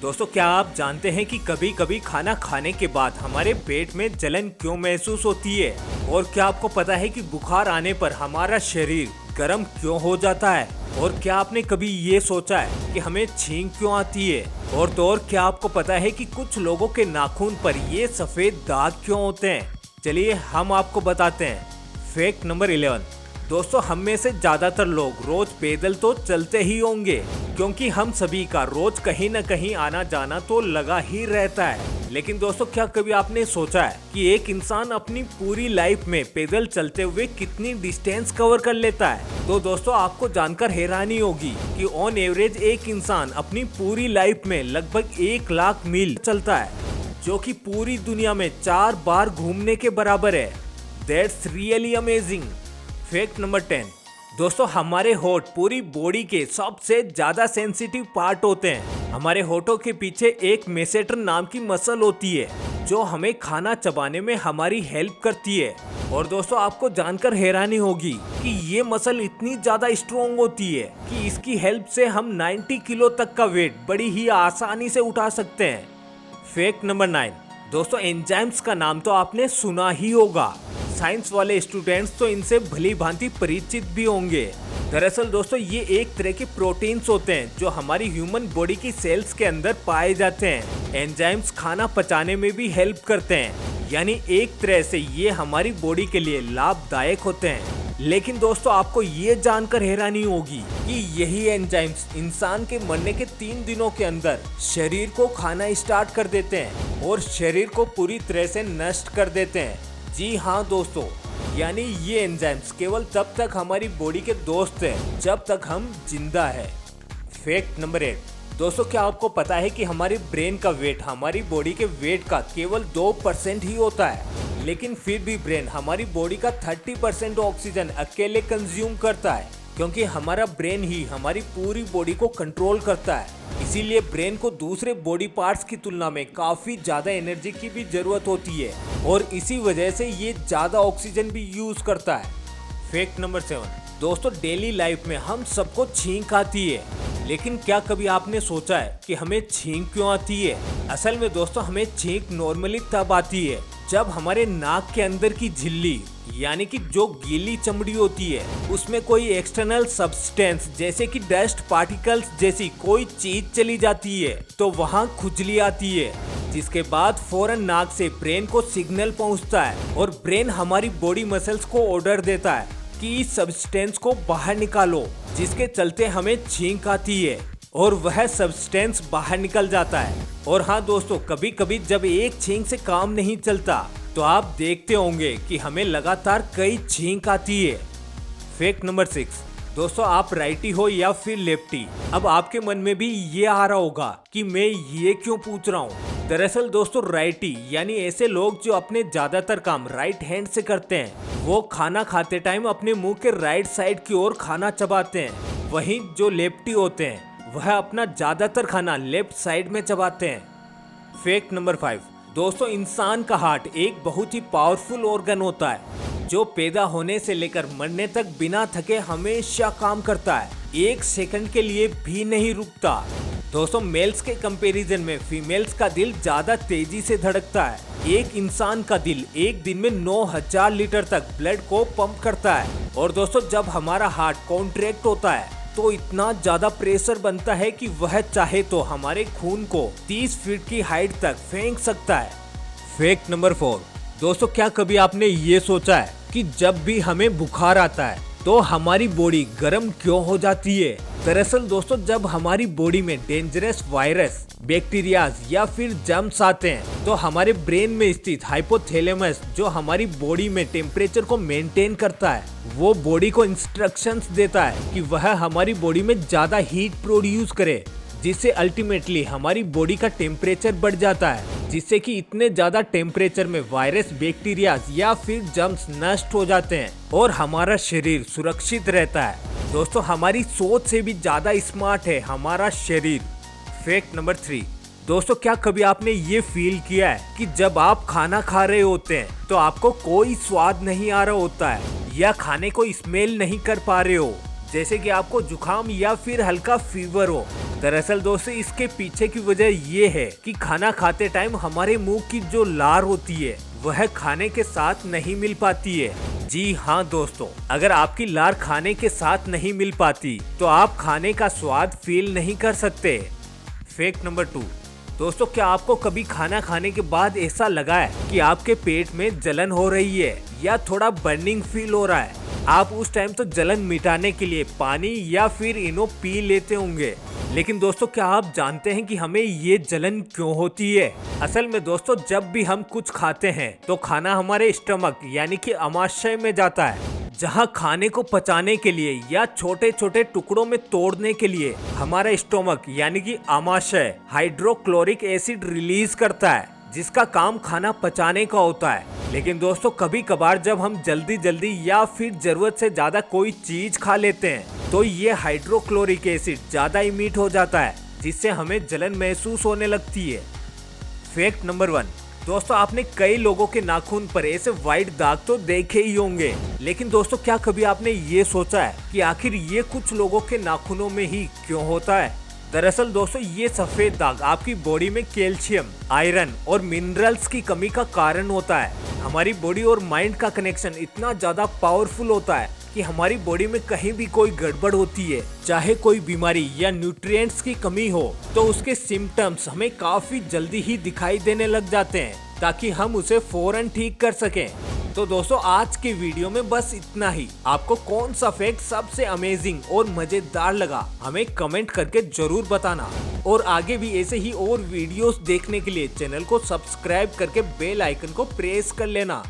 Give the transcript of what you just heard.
दोस्तों, क्या आप जानते हैं कि कभी कभी खाना खाने के बाद हमारे पेट में जलन क्यों महसूस होती है? और क्या आपको पता है कि बुखार आने पर हमारा शरीर गर्म क्यों हो जाता है? और क्या आपने कभी ये सोचा है कि हमें छींक क्यों आती है? और क्या आपको पता है कि कुछ लोगों के नाखून पर ये सफेद दाग क्यों होते हैं? चलिए हम आपको बताते हैं। Fact number 11। दोस्तों, हम में से ज्यादातर लोग रोज पैदल तो चलते ही होंगे, क्योंकि हम सभी का रोज कहीं न कहीं आना जाना तो लगा ही रहता है। लेकिन दोस्तों, क्या कभी आपने सोचा है कि एक इंसान अपनी पूरी लाइफ में पैदल चलते हुए कितनी डिस्टेंस कवर कर लेता है? तो दोस्तों, आपको जानकर हैरानी होगी कि ऑन एवरेज एक इंसान अपनी पूरी लाइफ में लगभग 1 लाख मील चलता है, जो कि पूरी दुनिया में 4 बार घूमने के बराबर है। That's really amazing. Fact number 10। दोस्तों, हमारे होठ पूरी बॉडी के सबसे ज्यादा सेंसिटिव पार्ट होते हैं। हमारे होठों के पीछे एक मेसेटर नाम की मसल होती है, जो हमें खाना चबाने में हमारी हेल्प करती है। और दोस्तों, आपको जानकर हैरानी होगी कि ये मसल इतनी ज्यादा स्ट्रॉन्ग होती है कि इसकी हेल्प से हम 90 किलो तक का वेट बड़ी ही आसानी से उठा सकते हैं। Fact number 9। दोस्तों, एंजाइम्स का नाम तो आपने सुना ही होगा। साइंस वाले स्टूडेंट्स तो इनसे भली भांति परिचित भी होंगे। दरअसल दोस्तों, ये एक तरह के प्रोटीन्स होते हैं जो हमारी ह्यूमन बॉडी की सेल्स के अंदर पाए जाते हैं। एंजाइम्स खाना पचाने में भी हेल्प करते हैं, यानी एक तरह से ये हमारी बॉडी के लिए लाभदायक होते हैं। लेकिन दोस्तों, आपको ये जानकर हैरानी होगी कि यही एंजाइम्स इंसान के मरने के 3 दिनों के अंदर शरीर को खाना स्टार्ट कर देते हैं और शरीर को पूरी तरह से नष्ट कर देते हैं। जी हाँ दोस्तों, यानी ये एंजाइम्स केवल तब तक हमारी बॉडी के दोस्त हैं जब तक हम जिंदा है। Fact number 8। दोस्तों, क्या आपको पता है कि हमारे ब्रेन का वेट हमारी बॉडी के वेट का केवल 2% ही होता है, लेकिन फिर भी ब्रेन हमारी बॉडी का 30% ऑक्सीजन अकेले कंज्यूम करता है, क्योंकि हमारा ब्रेन ही हमारी पूरी बॉडी को कंट्रोल करता है। इसीलिए ब्रेन को दूसरे बॉडी पार्ट्स की तुलना में काफी ज्यादा एनर्जी की भी जरूरत होती है, और इसी वजह से ये ज्यादा ऑक्सीजन भी यूज करता है। Fact number 7। दोस्तों, डेली लाइफ में हम सबको छींक आती है, लेकिन क्या कभी आपने सोचा है कि हमें छींक क्यों आती है? असल में दोस्तों, हमें छींक नॉर्मली तब आती है जब हमारे नाक के अंदर की झिल्ली, यानी कि जो गीली चमड़ी होती है, उसमें कोई एक्सटर्नल सब्सटेंस जैसे कि डस्ट पार्टिकल्स जैसी कोई चीज चली जाती है, तो वहाँ खुजली आती है, जिसके बाद फौरन नाक से ब्रेन को सिग्नल पहुँचता है और ब्रेन हमारी बॉडी मसल्स को ऑर्डर देता है कि इस सब्सटेंस को बाहर निकालो, जिसके चलते हमें छींक आती है और वह सब्सटेंस बाहर निकल जाता है। और हाँ दोस्तों, कभी कभी जब एक छींक से काम नहीं चलता तो आप देखते होंगे कि हमें लगातार कई छींक आती है। Fact number 6। दोस्तों, आप राइटी हो या फिर लेफ्टी? अब आपके मन में भी ये आ रहा होगा कि मैं ये क्यों पूछ रहा हूँ। दरअसल दोस्तों, राइटी यानी ऐसे लोग जो अपने ज्यादातर काम राइट हैंड से करते हैं। वो खाना खाते टाइम अपने मुंह के राइट साइड की ओर खाना चबाते हैं। वहीं जो लेफ्टी होते हैं वह अपना ज्यादातर खाना लेफ्ट साइड में चबाते हैं। Fact number 5। दोस्तों, इंसान का हार्ट एक बहुत ही पावरफुल ऑर्गन होता है, जो पैदा होने से लेकर मरने तक बिना थके हमेशा काम करता है, 1 सेकंड के लिए भी नहीं रुकता। दोस्तों, मेल्स के कंपैरिजन में फीमेल्स का दिल ज्यादा तेजी से धड़कता है। एक इंसान का दिल एक दिन में 9000 लीटर तक ब्लड को पंप करता है। और दोस्तों, जब हमारा हार्ट कॉन्ट्रैक्ट होता है तो इतना ज्यादा प्रेशर बनता है कि वह चाहे तो हमारे खून को 30 फीट की हाइट तक फेंक सकता है। Fact number 4। दोस्तों, क्या कभी आपने ये सोचा है कि जब भी हमें बुखार आता है तो हमारी बॉडी गर्म क्यों हो जाती है? दरअसल दोस्तों, जब हमारी बॉडी में डेंजरस वायरस, बैक्टीरिया या फिर जर्म्स आते हैं तो हमारे ब्रेन में स्थित हाइपोथैलेमस, जो हमारी बॉडी में टेम्परेचर को मेंटेन करता है, वो बॉडी को इंस्ट्रक्शंस देता है कि वह हमारी बॉडी में ज्यादा हीट प्रोड्यूस करे, जिससे अल्टीमेटली हमारी बॉडी का टेम्परेचर बढ़ जाता है, जिससे कि इतने ज्यादा टेम्परेचर में वायरस, बैक्टीरिया या फिर जर्म्स नष्ट हो जाते हैं और हमारा शरीर सुरक्षित रहता है। दोस्तों, हमारी सोच से भी ज्यादा स्मार्ट है हमारा शरीर। Fact number 3। दोस्तों, क्या कभी आपने ये फील किया है कि जब आप खाना खा रहे होते हैं तो आपको कोई स्वाद नहीं आ रहा होता है या खाने को स्मेल नहीं कर पा रहे हो? जैसे कि आपको जुकाम या फिर हल्का फीवर हो। दरअसल दोस्तों इसके पीछे की वजह ये है कि खाना खाते टाइम हमारे मुंह की जो लार होती है वह खाने के साथ नहीं मिल पाती है। जी हाँ दोस्तों, अगर आपकी लार खाने के साथ नहीं मिल पाती तो आप खाने का स्वाद फील नहीं कर सकते। Fact number 2। दोस्तों क्या आपको कभी खाना खाने के बाद ऐसा लगा है कि आपके पेट में जलन हो रही है या थोड़ा बर्निंग फील हो रहा है? आप उस टाइम तो जलन मिटाने के लिए पानी या फिर इनो पी लेते होंगे, लेकिन दोस्तों क्या आप जानते हैं कि हमें ये जलन क्यों होती है? असल में दोस्तों जब भी हम कुछ खाते हैं तो खाना हमारे स्टमक यानी कि अमाशय में जाता है, जहां खाने को पचाने के लिए या छोटे छोटे टुकड़ों में तोड़ने के लिए हमारा स्टोमक यानी कि आमाशय हाइड्रोक्लोरिक एसिड रिलीज करता है, जिसका काम खाना पचाने का होता है। लेकिन दोस्तों कभी कभार जब हम जल्दी या फिर जरूरत से ज्यादा कोई चीज खा लेते हैं तो ये हाइड्रोक्लोरिक एसिड ज्यादा इमिट हो जाता है, जिससे हमें जलन महसूस होने लगती है। Fact number 1। दोस्तों आपने कई लोगों के नाखून पर ऐसे व्हाइट दाग तो देखे ही होंगे, लेकिन दोस्तों क्या कभी आपने ये सोचा है कि आखिर ये कुछ लोगों के नाखूनों में ही क्यों होता है? दरअसल दोस्तों ये सफेद दाग आपकी बॉडी में कैल्शियम, आयरन और मिनरल्स की कमी का कारण होता है। हमारी बॉडी और माइंड का कनेक्शन इतना ज्यादा पावरफुल होता है कि हमारी बॉडी में कहीं भी कोई गड़बड़ होती है, चाहे कोई बीमारी या न्यूट्रिएंट्स की कमी हो, तो उसके सिम्टम्स हमें काफी जल्दी ही दिखाई देने लग जाते हैं, ताकि हम उसे फौरन ठीक कर सकें। तो दोस्तों आज के वीडियो में बस इतना ही। आपको कौन सा फैक्ट सबसे अमेजिंग और मजेदार लगा हमें कमेंट करके जरूर बताना, और आगे भी ऐसे ही और वीडियोस देखने के लिए चैनल को सब्सक्राइब करके बेल आइकन को प्रेस कर लेना।